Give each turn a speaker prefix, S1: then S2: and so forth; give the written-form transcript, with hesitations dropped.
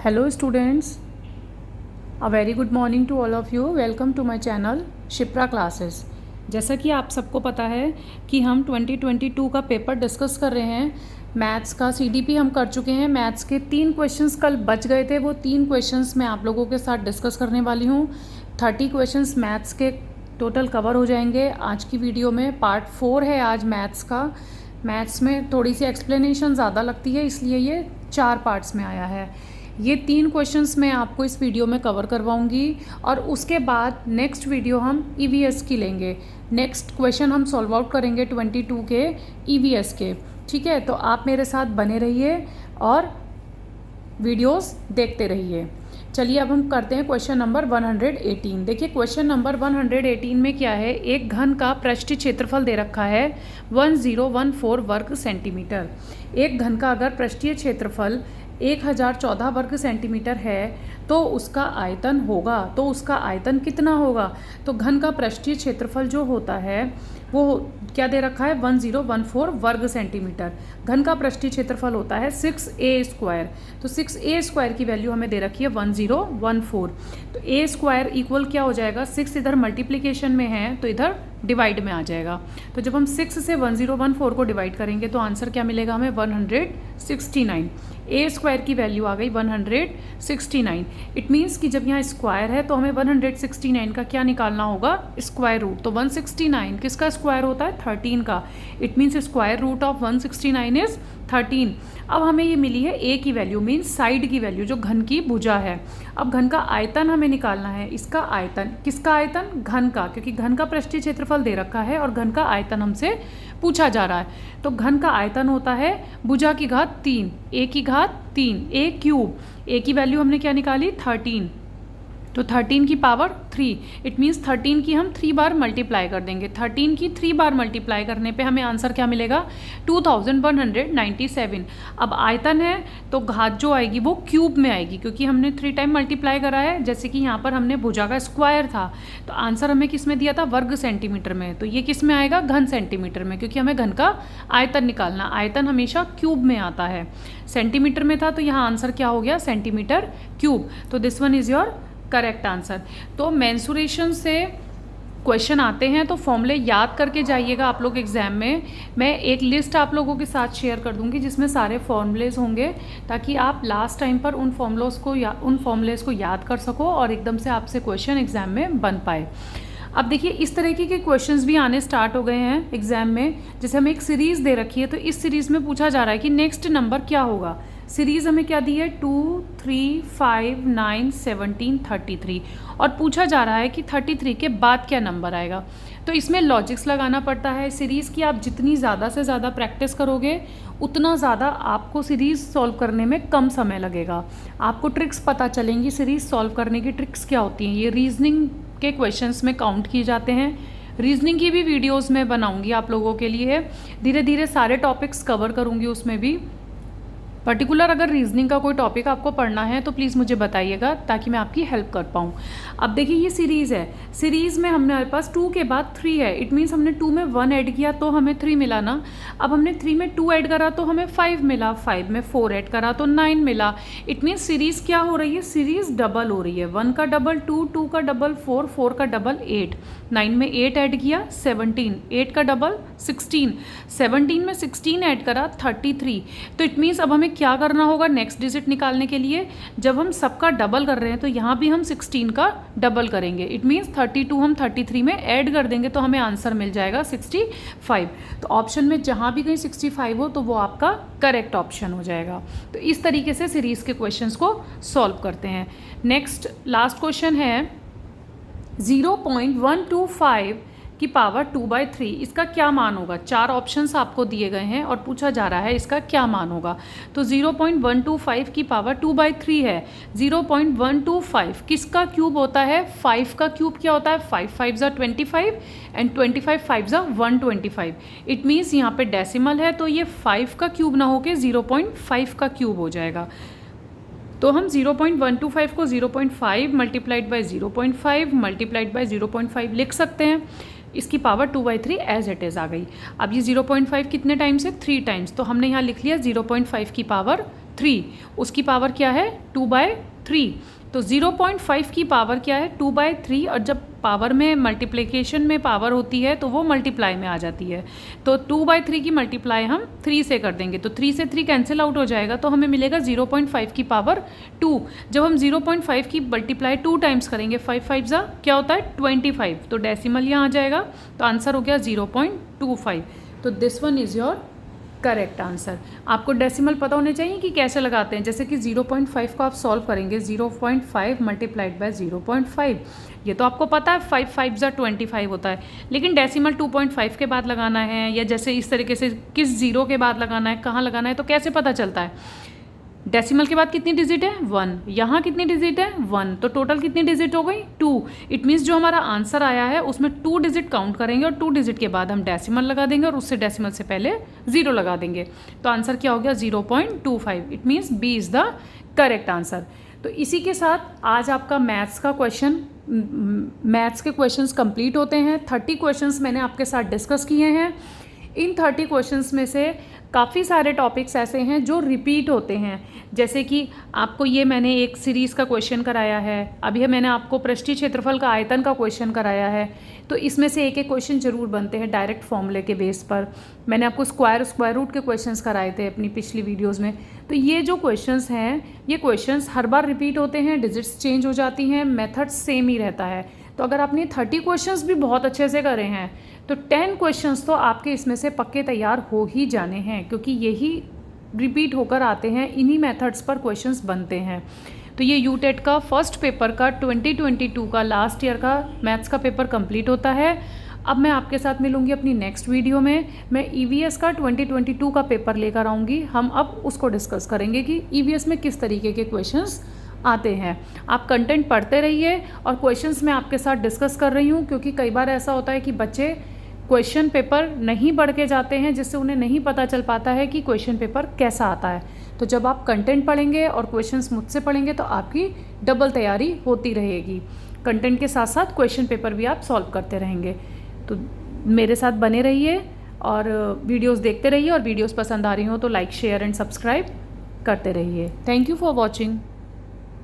S1: Hello students, a very good morning to all of you. Welcome to my channel Shipra classes. जैसा कि आप सबको पता है कि हम 2022 का पेपर डिस्कस कर रहे हैं। मैथ्स का CDP हम कर चुके हैं। मैथ्स के 3 क्वेश्चंस कल बच गए थे, वो 3 क्वेश्चंस मैं आप लोगों के साथ डिस्कस करने वाली हूँ। 30 क्वेश्चंस मैथ्स के टोटल कवर हो जाएंगे आज की वीडियो में। पार्ट 4 है आज मैथ्स का। मैथ्स में थोड़ी सी एक्सप्लेनेशन ज़्यादा लगती है, इसलिए ये 4 पार्ट्स में आया है। ये 3 क्वेश्चंस मैं आपको इस वीडियो में कवर करवाऊंगी और उसके बाद नेक्स्ट वीडियो हम EVS की लेंगे। नेक्स्ट क्वेश्चन हम सॉल्व आउट करेंगे 22 के EVS के। ठीक है, तो आप मेरे साथ बने रहिए और वीडियोस देखते रहिए। चलिए अब हम करते हैं क्वेश्चन नंबर 118। देखिए क्वेश्चन नंबर 118 में क्या है, एक घन का पृष्ठीय क्षेत्रफल दे रखा है 1014 वर्ग सेंटीमीटर। एक घन का अगर पृष्ठीय क्षेत्रफल 1014 वर्ग सेंटीमीटर है तो उसका आयतन होगा, तो उसका आयतन कितना होगा। तो घन का पृष्ठीय क्षेत्रफल जो होता है वो क्या दे रखा है 1014 वर्ग सेंटीमीटर। घन का पृष्ठीय क्षेत्रफल होता है 6a²। तो 6a² की वैल्यू हमें दे रखी है 1014। तो a² इक्वल क्या हो जाएगा, 6 इधर मल्टीप्लिकेशन में है तो इधर डिवाइड में आ जाएगा। तो जब हम 6 से 1014 को डिवाइड करेंगे तो आंसर क्या मिलेगा हमें 169। a² की वैल्यू आ गई 169। इट मीन्स कि जब यहाँ स्क्वायर है तो हमें 169 का क्या निकालना होगा, स्क्वायर रूट। तो 169 किसका स्क्वायर होता है 13 का। It means square root of 169 is 13। अब हमें ये मिली है a की वैल्यू, मीन्स साइड की वैल्यू जो घन की भुजा है। अब घन का आयतन हमें निकालना है। इसका आयतन, किसका आयतन, घन का, क्योंकि घन का पृष्ठीय क्षेत्रफल दे रखा है और घन का आयतन हमसे पूछा जा रहा है। तो घन का आयतन होता है भुजा की घात 3, a की घात 3, a³। a की वैल्यू हमने क्या निकाली 13, तो 13 की पावर 3। इट मीन्स 13 की हम 3 बार मल्टीप्लाई कर देंगे। 13 की 3 बार मल्टीप्लाई करने पे हमें आंसर क्या मिलेगा 2197। अब आयतन है तो घात जो आएगी वो क्यूब में आएगी, क्योंकि हमने 3 टाइम मल्टीप्लाई करा है। जैसे कि यहाँ पर हमने भुजा का स्क्वायर था तो आंसर हमें किस में दिया था, वर्ग सेंटीमीटर में। तो ये किस में आएगा, घन सेंटीमीटर में, क्योंकि हमें घन का आयतन निकालना। आयतन हमेशा क्यूब में आता है, सेंटीमीटर में था तो यहाँ आंसर क्या हो गया सेंटीमीटर क्यूब। तो this one is your correct answer. तो मेंसुरेशन से क्वेश्चन आते हैं तो फॉर्मूले याद करके जाइएगा आप लोग एग्जाम में। मैं एक लिस्ट आप लोगों के साथ शेयर कर दूंगी जिसमें सारे फॉर्मूलेज होंगे, ताकि आप लास्ट टाइम पर उन फॉर्मूलेज को याद कर सको और एकदम से आपसे क्वेश्चन एग्जाम में बन पाए। अब देखिए इस तरीके के क्वेश्चंस भी आने स्टार्ट हो गए हैं एग्जाम में। जैसे हमें एक सीरीज़ दे रखी है तो इस सीरीज़ में पूछा जा रहा है कि नेक्स्ट नंबर क्या होगा। सीरीज़ हमें क्या दी है 2, 3, 5, 9, 17, 33 और पूछा जा रहा है कि 33 के बाद क्या नंबर आएगा। तो इसमें लॉजिक्स लगाना पड़ता है। सीरीज़ की आप जितनी ज़्यादा से ज़्यादा प्रैक्टिस करोगे उतना ज़्यादा आपको सीरीज़ सॉल्व करने में कम समय लगेगा। आपको ट्रिक्स पता चलेंगी, सीरीज़ सॉल्व करने की ट्रिक्स क्या होती हैं। ये रीजनिंग के क्वेश्चंस में काउंट किए जाते हैं। रीजनिंग की भी वीडियोस में बनाऊंगी आप लोगों के लिए। धीरे धीरे सारे टॉपिक्स कवर करूंगी उसमें भी। पर्टिकुलर अगर रीजनिंग का कोई टॉपिक आपको पढ़ना है तो प्लीज़ मुझे बताइएगा ताकि मैं आपकी हेल्प कर पाऊँ। अब देखिए ये सीरीज़ है। सीरीज़ में हमारे पास 2 के बाद 3 है। इट मीन्स हमने 2 में 1 ऐड किया तो हमें 3 मिला ना। अब हमने 3 में 2 ऐड करा तो हमें 5 मिला। 5 में 4 ऐड करा तो 9 मिला। इट मीन्स सीरीज़ क्या हो रही है, सीरीज़ डबल हो रही है। 1 का डबल 2, 2 का डबल 4, 4 का डबल 8, 9 में 8 ऐड किया 17, 8 का डबल 16, 17 में 16 ऐड करा 33। तो इट मीन्स अब हमें क्या करना होगा नेक्स्ट डिजिट निकालने के लिए, जब हम सबका डबल कर रहे हैं तो यहाँ भी हम 16 का डबल करेंगे। इट मीन्स 32 हम 33 में ऐड कर देंगे तो हमें आंसर मिल जाएगा 65। तो ऑप्शन में जहाँ भी कहीं 65 हो तो वो आपका करेक्ट ऑप्शन हो जाएगा। तो इस तरीके से सीरीज़ के क्वेश्चंस को सॉल्व करते हैं। नेक्स्ट लास्ट क्वेश्चन है 0.125 की पावर 2/3, इसका क्या मान होगा। 4 ऑप्शंस आपको दिए गए हैं और पूछा जा रहा है इसका क्या मान होगा। तो 0.125 की पावर 2/3 है। 0.125 किसका क्यूब होता है, 5 का क्यूब क्या होता है, 5 5 25 एंड 25 5 125। इट मीन्स यहाँ पे डेसिमल है तो ये 5 का क्यूब ना होके 0.5 का क्यूब हो जाएगा। तो हम 0.125 को 0.5 मल्टीप्लाइड बाई 0.5 मल्टीप्लाइड बाई 0.5 लिख सकते हैं। इसकी पावर 2/3 एज इट इज़ आ गई। अब ये 0.5 कितने टाइम्स है, 3 टाइम्स। तो हमने यहाँ लिख लिया 0.5 की पावर 3, उसकी पावर क्या है 2/3। तो 0.5 की पावर क्या है 2/3, और जब पावर में मल्टीप्लिकेशन में पावर होती है तो वो मल्टीप्लाई में आ जाती है। तो 2/3 की मल्टीप्लाई हम 3 से कर देंगे, तो 3 से 3 कैंसिल आउट हो जाएगा, तो हमें मिलेगा 0.5 की पावर 2। जब हम 0.5 की मल्टीप्लाई 2 टाइम्स करेंगे, 5 5 जा क्या होता है 25, तो डेसिमल यहाँ आ जाएगा, तो आंसर हो गया 0.25। तो this one is your correct answer. आपको डेसिमल पता होने चाहिए कि कैसे लगाते हैं। जैसे कि 0.5 को आप सॉल्व करेंगे, 0.5 मल्टीप्लाइड बाय 0.5, ये तो आपको पता है 5 5 जा 25 होता है, लेकिन डेसिमल 2.5 के बाद लगाना है या जैसे इस तरीके से किस जीरो के बाद लगाना है, कहाँ लगाना है, तो कैसे पता चलता है। डेसिमल के बाद कितनी डिजिट है 1, यहाँ कितनी डिजिट है 1, तो टोटल कितनी डिजिट हो गई 2। इट मीन्स जो हमारा आंसर आया है उसमें 2 डिजिट काउंट करेंगे और 2 डिजिट के बाद हम डेसिमल लगा देंगे और उससे डेसिमल से पहले 0 लगा देंगे, तो आंसर क्या हो गया 0.25। It means B is the correct answer. तो इसी के साथ आज आपका मैथ्स के क्वेश्चंस कंप्लीट होते हैं। 30 क्वेश्चंस मैंने आपके साथ डिस्कस किए हैं। इन 30 क्वेश्चंस में से काफ़ी सारे टॉपिक्स ऐसे हैं जो रिपीट होते हैं। जैसे कि आपको ये मैंने एक सीरीज़ का क्वेश्चन कराया है, अभी मैंने आपको पृष्ठीय क्षेत्रफल का आयतन का क्वेश्चन कराया है, तो इसमें से एक एक क्वेश्चन जरूर बनते हैं डायरेक्ट फॉर्मूले के बेस पर। मैंने आपको स्क्वायर रूट के क्वेश्चंस कराए थे अपनी पिछली वीडियोस में। तो ये जो क्वेश्चंस हैं, ये क्वेश्चंस हर बार रिपीट होते हैं, डिजिट्स चेंज हो जाती हैं, मेथड सेम ही रहता है। तो अगर आपने 30 क्वेश्चंस भी बहुत अच्छे से करे हैं तो 10 क्वेश्चंस तो आपके इसमें से पक्के तैयार हो ही जाने हैं, क्योंकि यही रिपीट होकर आते हैं, इन्हीं मेथड्स पर क्वेश्चंस बनते हैं। तो ये यूटेट का फर्स्ट पेपर का 2022 का लास्ट ईयर का मैथ्स का पेपर कंप्लीट होता है। अब मैं आपके साथ मिलूंगी अपनी नेक्स्ट वीडियो में। मैं ईवीएस का 2022 का पेपर लेकर आऊँगी। हम अब उसको डिस्कस करेंगे कि ईवीएस में किस तरीके के क्वेश्चंस आते हैं। आप कंटेंट पढ़ते रहिए और क्वेश्चंस मैं आपके साथ डिस्कस कर रही हूँ, क्योंकि कई बार ऐसा होता है कि बच्चे क्वेश्चन पेपर नहीं पढ़ के जाते हैं, जिससे उन्हें नहीं पता चल पाता है कि क्वेश्चन पेपर कैसा आता है। तो जब आप कंटेंट पढ़ेंगे और क्वेश्चंस मुझसे पढ़ेंगे तो आपकी डबल तैयारी होती रहेगी। कंटेंट के साथ साथ क्वेश्चन पेपर भी आप सॉल्व करते रहेंगे। तो मेरे साथ बने रहिए और वीडियोस देखते रहिए, और वीडियोस पसंद आ रही हो तो लाइक शेयर एंड सब्सक्राइब करते रहिए। Thank you for watching.